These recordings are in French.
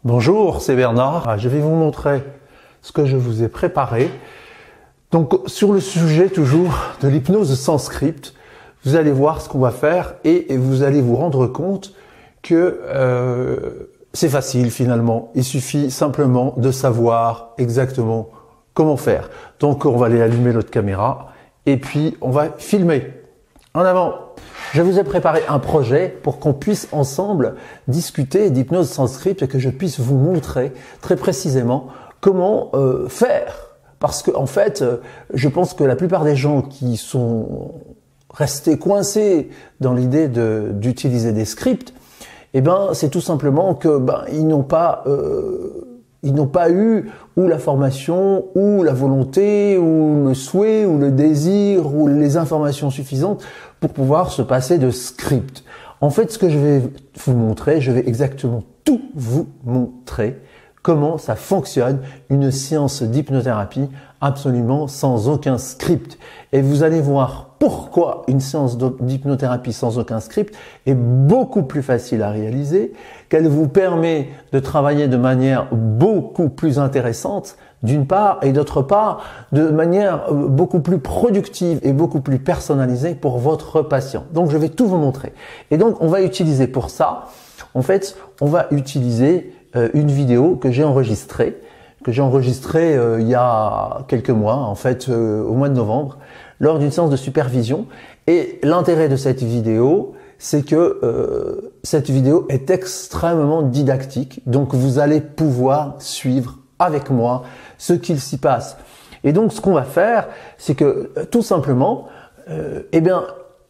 Bonjour, c'est Bernard. Je vais vous montrer ce que je vous ai préparé. Donc, sur le sujet toujours de l'hypnose sans script, vous allez voir ce qu'on va faire et vous allez vous rendre compte que c'est facile finalement. Il suffit simplement de savoir exactement comment faire. Donc, on va aller allumer notre caméra et puis on va filmer. En avant! Je vous ai préparé un projet pour qu'on puisse ensemble discuter d'hypnose sans script et que je puisse vous montrer très précisément comment faire. Parce que en fait, je pense que la plupart des gens qui sont restés coincés dans l'idée d'utiliser des scripts, eh ben, c'est tout simplement que ils n'ont pas eu ou la formation, ou la volonté, ou le souhait, ou le désir, ou les informations suffisantes pour pouvoir se passer de script. En fait, ce que je vais vous montrer, je vais exactement tout vous montrer comment ça fonctionne, une séance d'hypnothérapie absolument sans aucun script. Et vous allez voir pourquoi une séance d'hypnothérapie sans aucun script est beaucoup plus facile à réaliser, qu'elle vous permet de travailler de manière beaucoup plus intéressante, d'une part, et d'autre part, de manière beaucoup plus productive et beaucoup plus personnalisée pour votre patient. Donc, je vais tout vous montrer. Et donc, on va utiliser pour ça, en fait, on va utiliser une vidéo que j'ai enregistrée, il y a quelques mois, en fait, au mois de novembre, lors d'une séance de supervision. Et l'intérêt de cette vidéo, c'est que cette vidéo est extrêmement didactique. Donc, vous allez pouvoir suivre avec moi ce qu'il s'y passe. Et donc, ce qu'on va faire, c'est que tout simplement,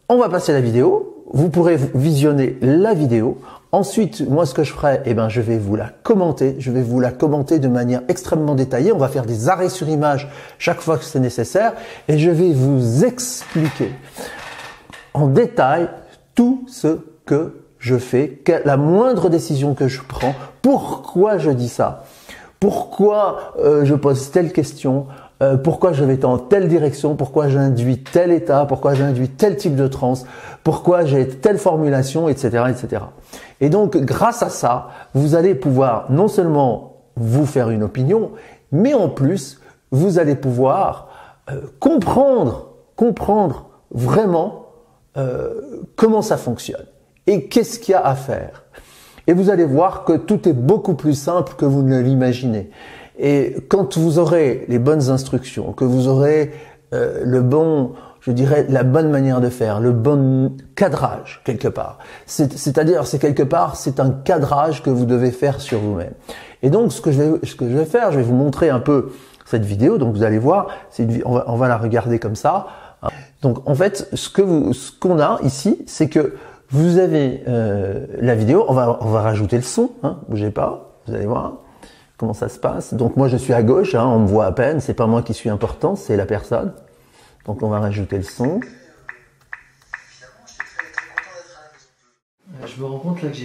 on va passer la vidéo. Vous pourrez visionner la vidéo. Ensuite, moi, ce que je ferai, je vais vous la commenter. Je vais vous la commenter de manière extrêmement détaillée. On va faire des arrêts sur image chaque fois que c'est nécessaire. Et je vais vous expliquer en détail tout ce que je fais, la moindre décision que je prends, pourquoi je dis ça, pourquoi je pose telle question, pourquoi je vais dans telle direction, pourquoi j'induis tel état, pourquoi j'induis tel type de transe, pourquoi j'ai telle formulation, etc., etc. Et donc, grâce à ça, vous allez pouvoir non seulement vous faire une opinion, mais en plus, vous allez pouvoir comprendre vraiment comment ça fonctionne et qu'est-ce qu'il y a à faire. Et vous allez voir que tout est beaucoup plus simple que vous ne l'imaginez. Et quand vous aurez les bonnes instructions, que vous aurez la bonne manière de faire, le bon cadrage quelque part. C'est-à-dire, c'est un cadrage que vous devez faire sur vous-même. Et donc, ce que je vais faire, je vais vous montrer un peu cette vidéo. Donc, vous allez voir, on va la regarder comme ça. Donc, en fait, ce qu'on a ici, c'est que vous avez la vidéo. On va rajouter le son. Bougez pas. Vous allez voir comment ça se passe. Donc, moi, je suis à gauche. On me voit à peine. C'est pas moi qui suis important, c'est la personne. Donc, on va rajouter le son. Je me rends compte là que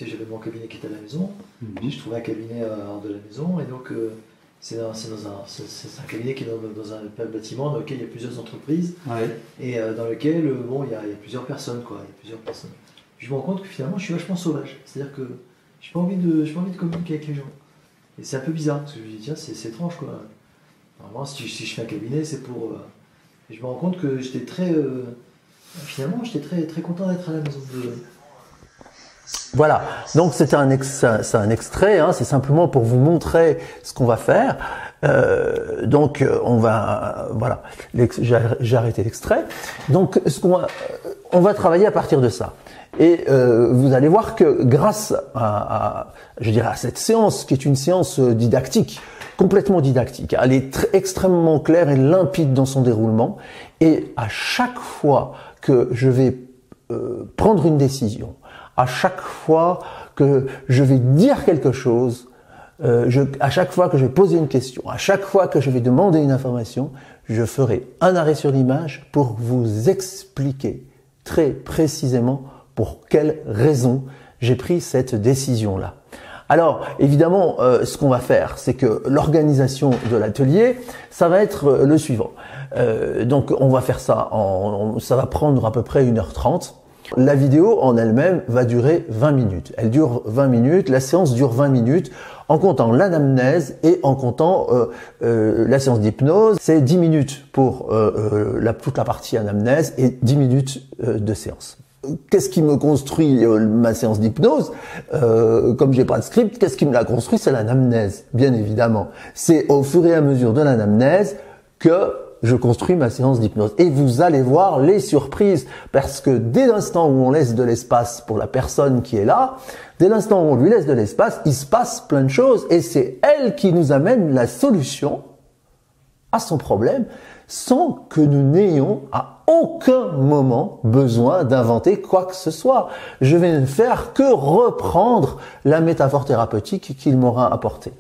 j'avais mon cabinet qui était à la maison. Je trouvais un cabinet hors de la maison. Et donc, c'est un cabinet qui est dans un bâtiment dans lequel il y a plusieurs entreprises. Ouais. Et dans lequel, il y a plusieurs personnes, quoi. Il y a plusieurs personnes. Puis je me rends compte que finalement, je suis vachement sauvage. C'est-à-dire que j'ai pas envie de communiquer avec les gens. Et c'est un peu bizarre, parce que je me dis, tiens, c'est étrange, quoi. Normalement, si je fais un cabinet, c'est pour... Et je me rends compte que j'étais très... finalement, j'étais très content d'être à la maison. Voilà, donc c'est un extrait, c'est simplement pour vous montrer ce qu'on va faire. Donc on va, voilà, j'ai arrêté l'extrait. Donc on va travailler à partir de ça. Et vous allez voir que grâce à cette séance, qui est une séance didactique, complètement didactique, elle est extrêmement claire et limpide dans son déroulement. Et à chaque fois que je vais prendre une décision, à chaque fois que je vais dire quelque chose, à chaque fois que je vais poser une question, à chaque fois que je vais demander une information, je ferai un arrêt sur l'image pour vous expliquer très précisément pour quelle raison j'ai pris cette décision-là. Alors, évidemment, ce qu'on va faire, c'est que l'organisation de l'atelier, ça va être le suivant. Donc, on va faire ça, ça va prendre à peu près 1h30. La vidéo en elle-même va durer 20 minutes. Elle dure 20 minutes, la séance dure 20 minutes en comptant l'anamnèse et en comptant la séance d'hypnose. C'est 10 minutes pour toute la partie anamnèse et 10 minutes de séance. Qu'est-ce qui me construit ma séance d'hypnose? Comme j'ai pas de script, qu'est-ce qui me l'a construit? C'est l'anamnèse, bien évidemment. C'est au fur et à mesure de l'anamnèse que je construis ma séance d'hypnose. Et vous allez voir les surprises, parce que dès l'instant où on laisse de l'espace pour la personne qui est là, dès l'instant où on lui laisse de l'espace, il se passe plein de choses, et c'est elle qui nous amène la solution à son problème, sans que nous n'ayons à aucun moment besoin d'inventer quoi que ce soit. Je vais ne faire que reprendre la métaphore thérapeutique qu'il m'aura apportée.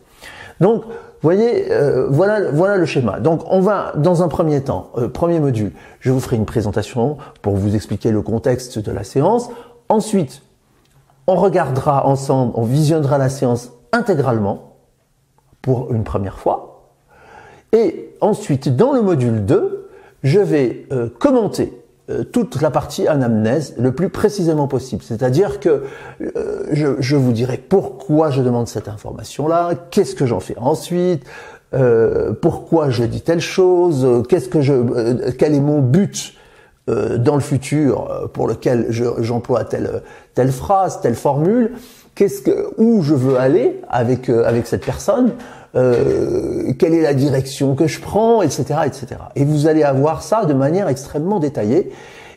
Donc, vous voyez, voilà le schéma. Donc, on va, dans un premier temps, premier module, je vous ferai une présentation pour vous expliquer le contexte de la séance. Ensuite, on regardera ensemble, on visionnera la séance intégralement pour une première fois. Et ensuite, dans le module 2, je vais commenter toute la partie anamnèse le plus précisément possible. C'est-à-dire que je vous dirai pourquoi je demande cette information-là, qu'est-ce que j'en fais ensuite, pourquoi je dis telle chose, quel est mon but dans le futur pour lequel j'emploie telle phrase, telle formule, où je veux aller avec cette personne, quelle est la direction que je prends, etc., etc. Et vous allez avoir ça de manière extrêmement détaillée.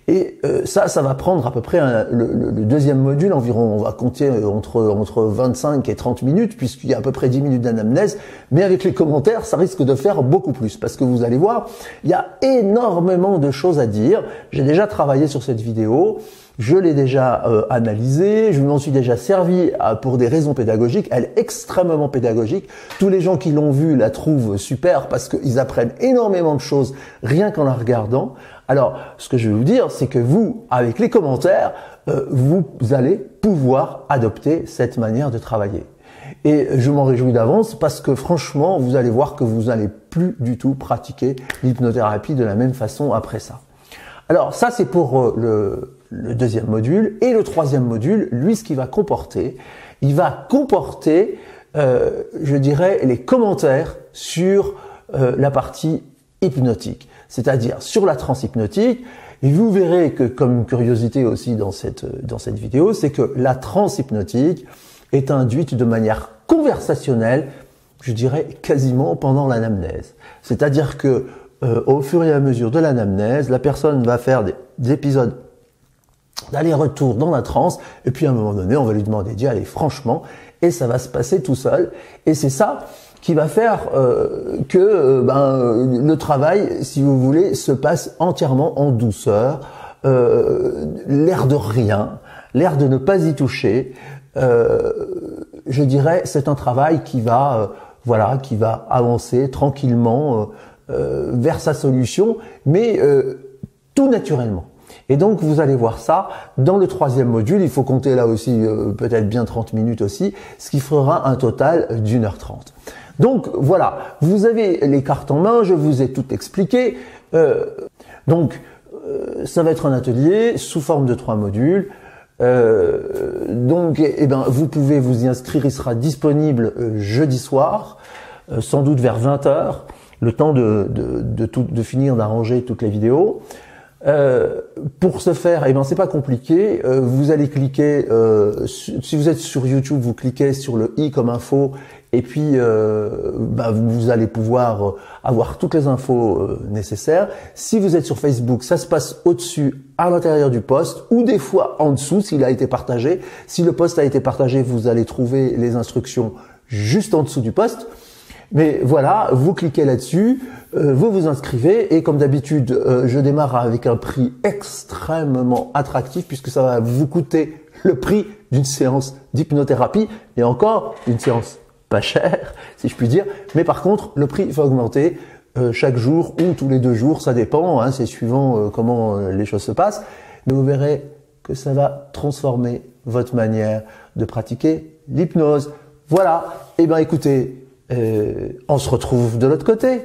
Et ça va prendre à peu près le deuxième module environ. On va compter entre 25 et 30 minutes, puisqu'il y a à peu près 10 minutes d'anamnèse. Mais avec les commentaires, ça risque de faire beaucoup plus. Parce que vous allez voir, il y a énormément de choses à dire. J'ai déjà travaillé sur cette vidéo. Je l'ai déjà analysée, je m'en suis déjà servi pour des raisons pédagogiques. Elle est extrêmement pédagogique. Tous les gens qui l'ont vue la trouvent super parce qu'ils apprennent énormément de choses rien qu'en la regardant. Alors, ce que je vais vous dire, c'est que vous, avec les commentaires, vous allez pouvoir adopter cette manière de travailler. Et je m'en réjouis d'avance parce que franchement, vous allez voir que vous n'allez plus du tout pratiquer l'hypnothérapie de la même façon après ça. Alors, ça, c'est pour le deuxième module. Et le troisième module, lui, ce qu'il va comporter, il va comporter, je dirais, les commentaires sur la partie hypnotique, c'est-à-dire sur la transe hypnotique. Et vous verrez que, comme une curiosité aussi dans cette vidéo, c'est que la transe hypnotique est induite de manière conversationnelle, je dirais quasiment pendant l'anamnèse. C'est-à-dire que au fur et à mesure de l'anamnèse, la personne va faire des épisodes d'aller-retour dans la transe, et puis à un moment donné, on va lui demander d'y aller franchement, et ça va se passer tout seul. Et c'est ça qui va faire que le travail, si vous voulez, se passe entièrement en douceur, l'air de rien, l'air de ne pas y toucher. Je dirais, c'est un travail qui va avancer tranquillement vers sa solution, mais tout naturellement. Et donc, vous allez voir ça dans le troisième module. Il faut compter là aussi peut-être bien 30 minutes aussi, ce qui fera un total d'1h30. Donc, voilà, vous avez les cartes en main, je vous ai tout expliqué. Ça va être un atelier sous forme de 3 modules. Vous pouvez vous y inscrire, il sera disponible jeudi soir, sans doute vers 20h, le temps de finir d'arranger toutes les vidéos. Pour ce faire, c'est pas compliqué. Vous allez cliquer, si vous êtes sur YouTube, vous cliquez sur le i comme info, et puis vous allez pouvoir avoir toutes les infos nécessaires. Si vous êtes sur Facebook, ça se passe au-dessus, à l'intérieur du post, ou des fois en dessous s'il a été partagé. Si le post a été partagé, vous allez trouver les instructions juste en dessous du post. Mais voilà, vous cliquez là-dessus, vous vous inscrivez, et comme d'habitude, je démarre avec un prix extrêmement attractif puisque ça va vous coûter le prix d'une séance d'hypnothérapie, et encore une séance pas chère, si je puis dire. Mais par contre, le prix va augmenter chaque jour ou tous les 2 jours, ça dépend, c'est suivant comment les choses se passent. Mais vous verrez que ça va transformer votre manière de pratiquer l'hypnose. Voilà, écoutez, on se retrouve de l'autre côté.